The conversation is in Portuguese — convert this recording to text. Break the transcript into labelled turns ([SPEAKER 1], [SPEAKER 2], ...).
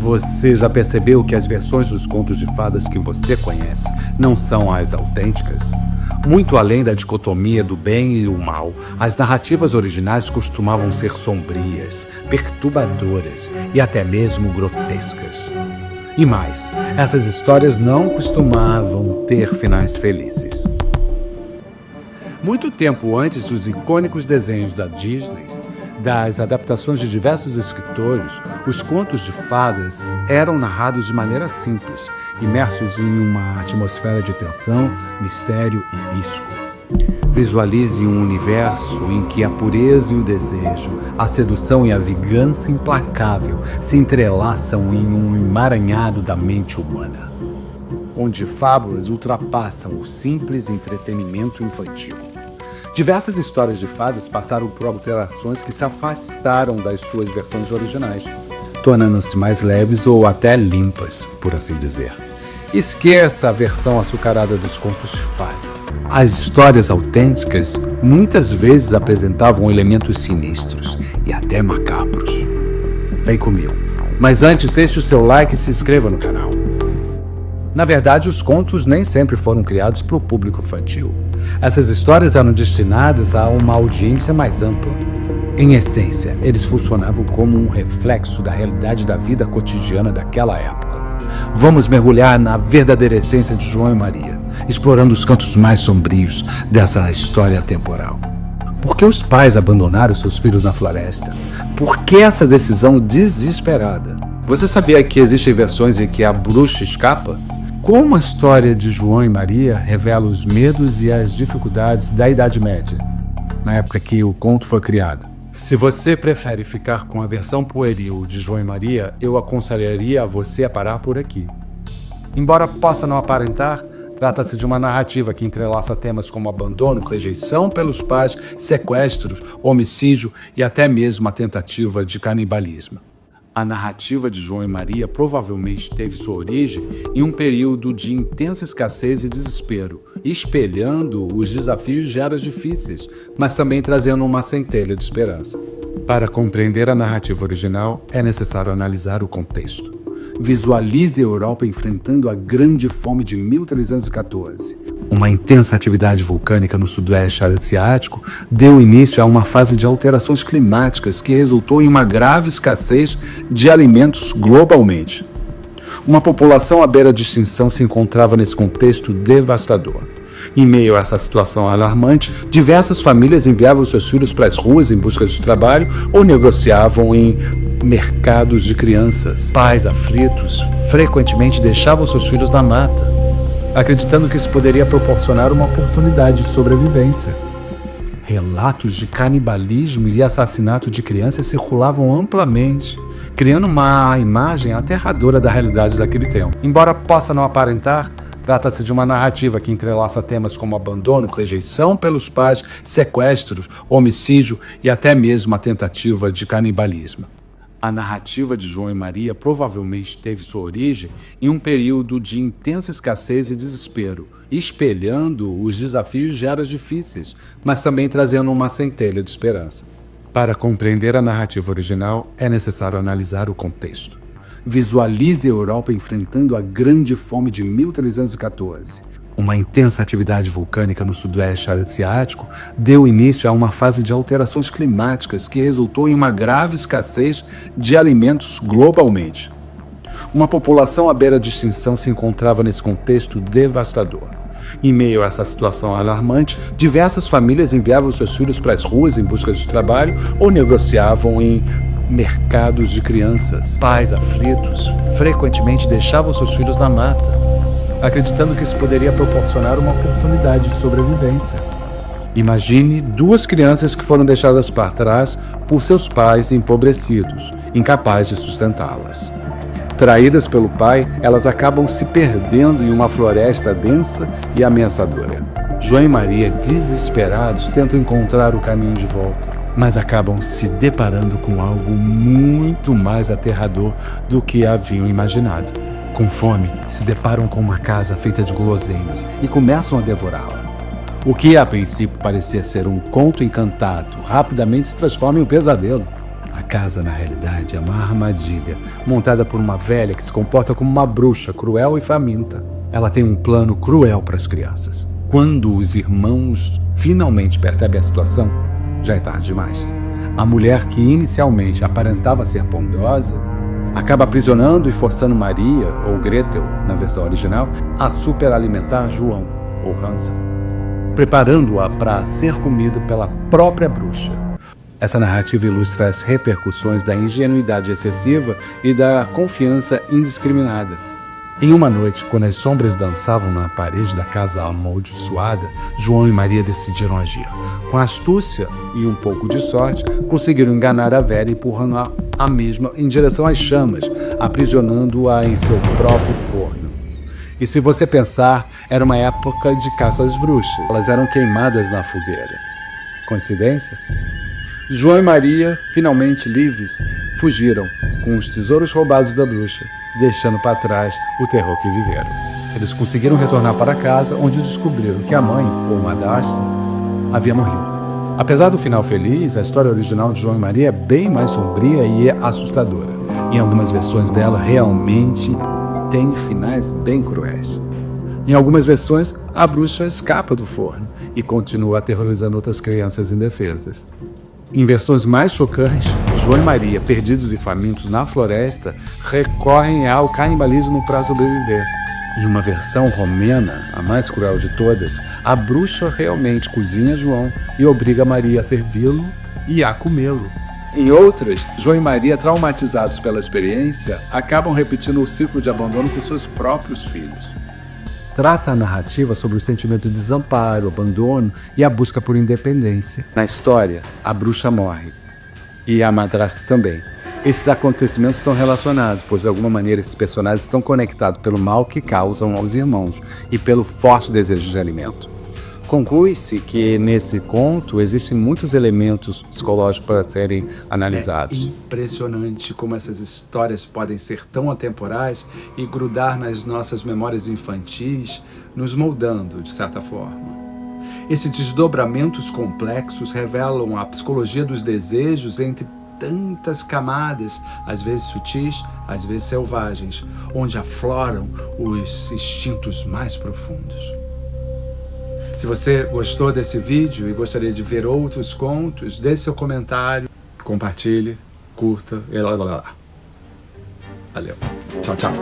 [SPEAKER 1] Você já percebeu que as versões dos contos de fadas que você conhece não são as autênticas? Muito além da dicotomia do bem e do mal, as narrativas originais costumavam ser sombrias, perturbadoras e até mesmo grotescas. E mais, essas histórias não costumavam ter finais felizes. Muito tempo antes dos icônicos desenhos da Disney, das adaptações de diversos escritores, os contos de fadas eram narrados de maneira simples, imersos em uma atmosfera de tensão, mistério e risco. Visualize um universo em que a pureza e o desejo, a sedução e a vingança implacável se entrelaçam em um emaranhado da mente humana, onde fábulas ultrapassam o simples entretenimento infantil. Diversas histórias de fadas passaram por alterações que se afastaram das suas versões originais, tornando-se mais leves ou até limpas, por assim dizer. Esqueça a versão açucarada dos contos de fada. As histórias autênticas muitas vezes apresentavam elementos sinistros e até macabros. Vem comigo. Mas antes, deixe o seu like e se inscreva no canal. Na verdade, os contos nem sempre foram criados para o público infantil. Essas histórias eram destinadas a uma audiência mais ampla. Em essência, eles funcionavam como um reflexo da realidade da vida cotidiana daquela época. Vamos mergulhar na verdadeira essência de João e Maria, explorando os cantos mais sombrios dessa história temporal. Por que os pais abandonaram seus filhos na floresta? Por que essa decisão desesperada? Você sabia que existem versões em que a bruxa escapa? Como a história de João e Maria revela os medos e as dificuldades da Idade Média, na época que o conto foi criado. Se você prefere ficar com a versão pueril de João e Maria, eu aconselharia a você a parar por aqui. Embora possa não aparentar, trata-se de uma narrativa que entrelaça temas como abandono, rejeição pelos pais, sequestros, homicídio e até mesmo a tentativa de canibalismo. A narrativa de João e Maria provavelmente teve sua origem em um período de intensa escassez e desespero, espelhando os desafios de eras difíceis, mas também trazendo uma centelha de esperança. Para compreender a narrativa original, é necessário analisar o contexto. Visualize a Europa enfrentando a Grande Fome de 1314. Uma intensa atividade vulcânica no sudoeste asiático deu início a uma fase de alterações climáticas que resultou em uma grave escassez de alimentos globalmente. Uma população à beira de extinção se encontrava nesse contexto devastador. Em meio a essa situação alarmante, diversas famílias enviavam seus filhos para as ruas em busca de trabalho ou negociavam em mercados de crianças. Pais aflitos frequentemente deixavam seus filhos na mata, acreditando que isso poderia proporcionar uma oportunidade de sobrevivência. Relatos de canibalismo e assassinato de crianças circulavam amplamente, criando uma imagem aterradora da realidade daquele tempo. Embora possa não aparentar, trata-se de uma narrativa que entrelaça temas como abandono, rejeição pelos pais, sequestros, homicídio e até mesmo a tentativa de canibalismo. A narrativa de João e Maria provavelmente teve sua origem em um período de intensa escassez e desespero, espelhando os desafios de eras difíceis, mas também trazendo uma centelha de esperança. Para compreender a narrativa original, é necessário analisar o contexto. Visualize a Europa enfrentando a Grande Fome de 1314. Uma intensa atividade vulcânica no sudoeste asiático deu início a uma fase de alterações climáticas que resultou em uma grave escassez de alimentos globalmente. Uma população à beira de extinção se encontrava nesse contexto devastador. Em meio a essa situação alarmante, diversas famílias enviavam seus filhos para as ruas em busca de trabalho ou negociavam em mercados de crianças. Pais aflitos frequentemente deixavam seus filhos na mata, acreditando que isso poderia proporcionar uma oportunidade de sobrevivência. Imagine duas crianças que foram deixadas para trás por seus pais empobrecidos, incapazes de sustentá-las. Traídas pelo pai, elas acabam se perdendo em uma floresta densa e ameaçadora. João e Maria, desesperados, tentam encontrar o caminho de volta, mas acabam se deparando com algo muito mais aterrador do que haviam imaginado. Com fome, se deparam com uma casa feita de guloseimas e começam a devorá-la. O que a princípio parecia ser um conto encantado, rapidamente se transforma em um pesadelo. A casa, na realidade, é uma armadilha montada por uma velha que se comporta como uma bruxa cruel e faminta. Ela tem um plano cruel para as crianças. Quando os irmãos finalmente percebem a situação, já é tarde demais. A mulher que inicialmente aparentava ser bondosa acaba aprisionando e forçando Maria, ou Gretel, na versão original, a superalimentar João, ou Hansel, preparando-a para ser comida pela própria bruxa. Essa narrativa ilustra as repercussões da ingenuidade excessiva e da confiança indiscriminada. Em uma noite, quando as sombras dançavam na parede da casa amaldiçoada, João e Maria decidiram agir. Com astúcia e um pouco de sorte, conseguiram enganar a velha, empurrando a mesma em direção às chamas, aprisionando-a em seu próprio forno. E se você pensar, era uma época de caça às bruxas. Elas eram queimadas na fogueira. Coincidência? João e Maria, finalmente livres, fugiram com os tesouros roubados da bruxa, deixando para trás o terror que viveram. Eles conseguiram retornar para casa, onde descobriram que a mãe, ou madrasta, havia morrido. Apesar do final feliz, a história original de João e Maria é bem mais sombria e assustadora. Em algumas versões dela, realmente tem finais bem cruéis. Em algumas versões, a bruxa escapa do forno e continua aterrorizando outras crianças indefesas. Em versões mais chocantes, João e Maria, perdidos e famintos na floresta, recorrem ao canibalismo para sobreviver. Em uma versão romena, a mais cruel de todas, a bruxa realmente cozinha João e obriga Maria a servi-lo e a comê-lo. Em outras, João e Maria, traumatizados pela experiência, acabam repetindo o ciclo de abandono com seus próprios filhos. Traça a narrativa sobre o sentimento de desamparo, abandono e a busca por independência. Na história, a bruxa morre. E a madrasta também. Esses acontecimentos estão relacionados, pois de alguma maneira esses personagens estão conectados pelo mal que causam aos irmãos e pelo forte desejo de alimento. Conclui-se que nesse conto existem muitos elementos psicológicos para serem analisados. É impressionante como essas histórias podem ser tão atemporais e grudar nas nossas memórias infantis, nos moldando de certa forma. Esses desdobramentos complexos revelam a psicologia dos desejos entre tantas camadas, às vezes sutis, às vezes selvagens, onde afloram os instintos mais profundos. Se você gostou desse vídeo e gostaria de ver outros contos, deixe seu comentário, compartilhe, curta e lá. Valeu. Tchau, tchau.